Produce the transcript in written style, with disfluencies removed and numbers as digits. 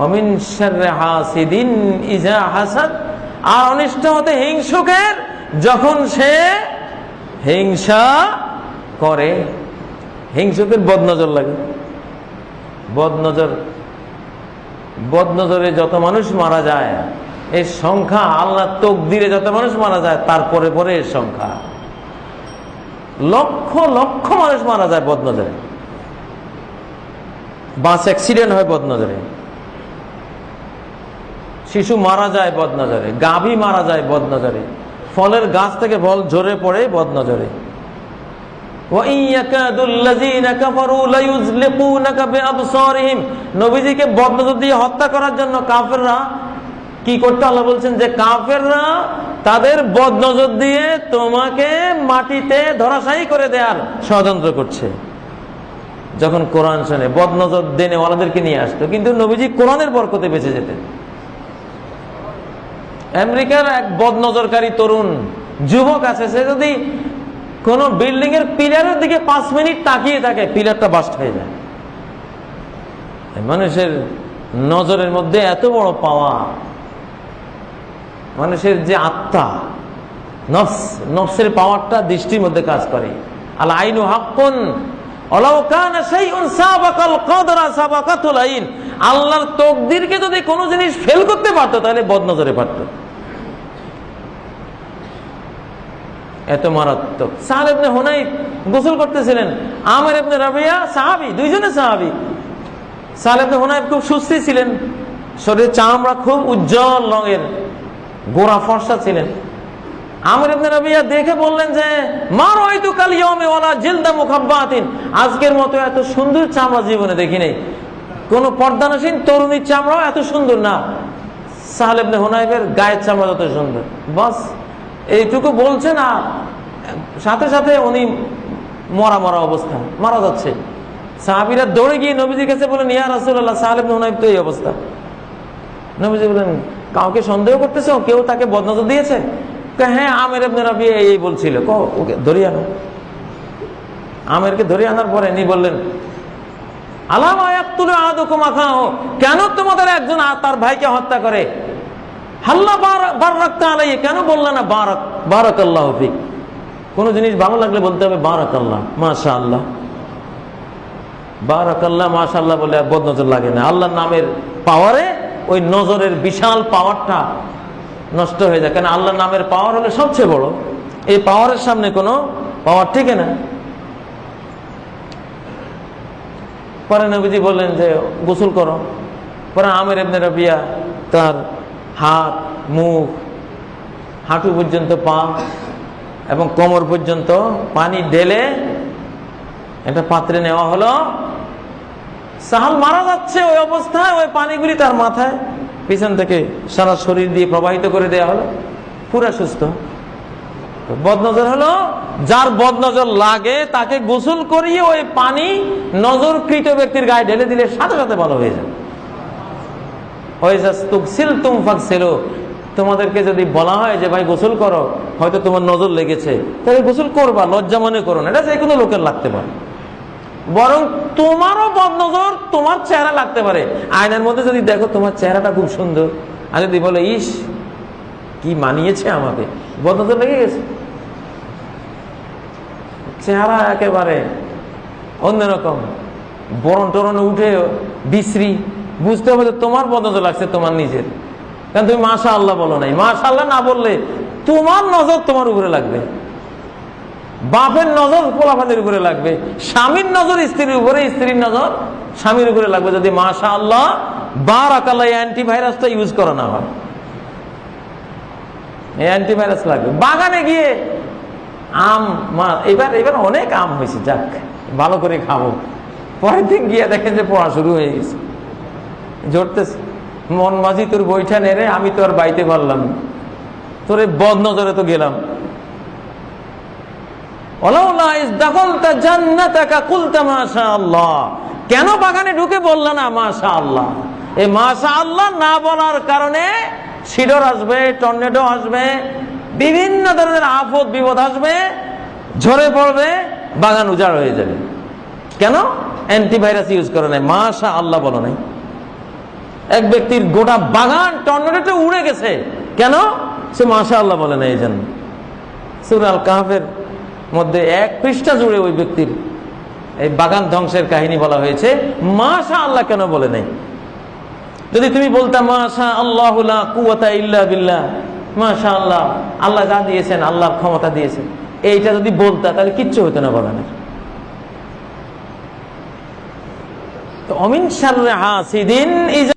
অমিন শাররি হাসিদিন ইজা হাসাদ, আর অনিষ্ট হতে হিংসুকের যখন সে হিংসা করে। হিংসুকের বদনজর লাগে। বদনজরে যত মানুষ মারা যায় এর সংখ্যা, আল্লাহ তকদিরে যত মানুষ মারা যায় তারপরে পরে এর সংখ্যা লক্ষ লক্ষ মানুষ মারা যায় বদনজরে। বাস অ্যাক্সিডেন্ট হয় বদনজরে, শিশু মারা যায় বদনজরে, গাভী মারা যায় বদনজরে, ফলের গাছ থেকে ফল ঝরে পড়ে বদনজরে। নবীজিকে বদনজর দিয়ে হত্যা করার জন্য কাফেররা কি করতে, আল্লাহ বলছেন যে কাফেররা তাদের বদনজর দিয়ে তোমাকে মাটিতে ধরাশায়ী করে দেওয়ার ষড়যন্ত্র করছে। যখন কোরআন শুনে বদনজর দেনে ওয়ালাদেরকে নিয়ে আসতো, কিন্তু নবীজি কোরআনের বরকতে বেঁচে যেতেন। আমেরিকার এক বদনজরকারী তরুণ যুবক আছে, সে যদি কোন বিল্ডিং এর পিলারের দিকে 5 মিনিট তাকিয়ে থাকে পিলারটা বাস্ট হয়ে যায়। মানুষের নজরের মধ্যে এত বড় পাওয়া, মানুষের যে আত্মা নফসের পাওয়ারটা দৃষ্টির মধ্যে কাজ করে। আল আইনু হাক্কুন ওয়ালাউ কানা শাইউন সাবাকাল কদরা সাবাকাতুল আইন, আল্লাহর তাকদীরকে যদি কোনো জিনিস ফেল করতে পারতো তাহলে বদনজরে পারতো। এত মারাত্মক। সাদ ইবনে হুনাইফ গোসল করতেছিলেন, আমির ইবনে রাবিয়া সাহাবী, দুইজনে সাহাবী। সাদ ইবনে হুনাইফ খুব সুস্থি ছিলেন, শরীরের চামড়া খুব উজ্জ্বল রঙের, গোরা ফর্সা ছিলেন। আমির ইবনে রাবিয়া দেখে বললেন যে মা রাআইতু কাল ইয়াউমি ওয়ালা জিলদা মুখাব্বাতিন, আজকের মতো এত সুন্দর চামড়া জীবনে দেখি নাই, কোন পর্দানসীন তরুণীর চামড়াও এত সুন্দর না, সাদ ইবনে হুনাইফের গায়ের চামড়া যত সুন্দর। বাস এইটুকু বলছেন, আর সাথে সাথে উনি মরা অবস্থা, মারা যাচ্ছে। সাহাবীরা দৌড়ে গিয়ে নবীজির কাছে বলেন ইয়া রাসূলুল্লাহ, সাদ ইবনে হুনাইফ তো এই অবস্থা। নবীজি বলেন কাউকে সন্দেহ করতেছো, কেউ তাকে বদনজর দিয়েছে? হ্যাঁ, আমির ইবনে রাবিয়া এই বলছিল। ওকে ধরে আনো। আমিরকে ধরে আনার পরে নি বললেন আলামা ইয়াকতুলু আহাদুকুম আখাহু, কেন তোমাদের একজন তার ভাইকে হত্যা করে? হাল্লা বারাকতা আলাইহি, কেন বললা না বারাকাল্লাহু ফিক? কোন জিনিস ভালো লাগলে বলতে হবে বারাকাল্লাহ, মাশাআল্লাহ। বারাকাল্লাহ মাশাআল্লাহ বলে আর বদনজর লাগে না। আল্লাহর নামের পাওয়ারে ওই নজরের বিশাল পাওয়ারটা নষ্ট হয়ে যায়। কেন আল্লাহর নামের পাওয়ার হলে সবচেয়ে বড়, এই পাওয়ারের সামনে কোনো পাওয়ার টিকে না। পরে নবীজি বললেন যে গোসল করো। পরে আমির ইবনে রাবিয়া তার হাত, মুখ, হাঁটু পর্যন্ত পা এবং কোমর পর্যন্ত পানি ঢেলে একটা পাত্রে নেওয়া হলো। সাহাল মারা যাচ্ছে, ওই অবস্থায় ওই পানিগুলি তার মাথায় পিছন থেকে সারা শরীর দিয়ে প্রবাহিত করে দেওয়া হলো, পুরা সুস্থ। বদনজর হলো যার বদনজর লাগে তাকে গোসল করিয়ে ওই পানি নজরকৃত ব্যক্তির গায়ে ঢেলে দিলে সাথে সাথে ভালো হয়ে যায়। তোমাদেরকে যদি বলা হয় যে ভাই গোসল করো, হয়তো তোমার নজর লেগেছে, তাহলে গোসল করবা, লজ্জা মনে করো না, এটা যে কোনো লোকের লাগতে পারে। বরং তোমারও বদনজর তোমার চেহারা লাগতে পারে। আয়নার মধ্যে যদি দেখো তোমার চেহারাটা খুব সুন্দর, আর যদি বলে ইস কি মানিয়েছে আমাকে, বদনজর লেগে গেছে। চেহারা একেবারে অন্যরকম, বরণ টরণে উঠে বিশ্রী, বুঝতে হবে যে তোমার বদনজর লাগছে তোমার নিজের। কারণ তুমি মাশাআল্লাহ বলো নাই। মাশাআল্লাহ না বললে তোমার নজর তোমার উপরে লাগবে, বাপের নজর পোলাপানের উপরে লাগবে, স্বামীর নজর স্ত্রীর উপরে, স্ত্রীর নজর স্বামীর উপরে লাগবে যদি মাশাআল্লাহ বারাকাল্লাহ অ্যান্টিভাইরাসটা ইউজ করা না হয়। অ্যান্টিভাইরাস লাগবে। বাগানে গিয়ে আম, এবার অনেক আম হয়েছে, যাক ভালো করে খাবো। পরের দিন গিয়ে দেখেন যে পড়া শুরু হয়ে গেছে, জড়তেছে। মন মাঝি তোর বইটা নেড়ে আমি তো আর বাইতে পারলাম, তোরে বদনজরে তো গেলাম। কেন বাগানে ঢুকে বলল না মাশাআল্লাহ? এই মাশাআল্লাহ না বলার কারণে শিডর আসবে, টর্নেডো আসবে, বিভিন্ন ধরনের আফত বিপদ আসবে, ঝরে পড়বে, বাগান উজাড় হয়ে যাবে। কেন? অ্যান্টিভাইরাস ইউজ করে নাই, মাশাআল্লাহ বলো নাই। এক ব্যক্তির গোটা বাগান টর্নেডোতে উড়ে গেছে। কেন? সে মাশাআল্লাহ বলে না। এই জন্য সূরা আল কাহফের মধ্যে 1 পৃষ্ঠা জুড়ে ওই ব্যক্তির এই বাগান ধ্বংসের কাহিনী বলা হয়েছে। মাশাআল্লাহ কেন বলে নাই? যদি তুমি বলতাম মাশাআল্লাহু লা কুওয়াতা ইল্লা বিল্লাহ, মাশাআল্লাহ আল্লাহ যা দিয়েছেন আল্লাহর ক্ষমতা দিয়েছেন, এইটা যদি বলতা তাহলে কিচ্ছু হতো না বাগানের। তো অমিন শাররি হাসিদিন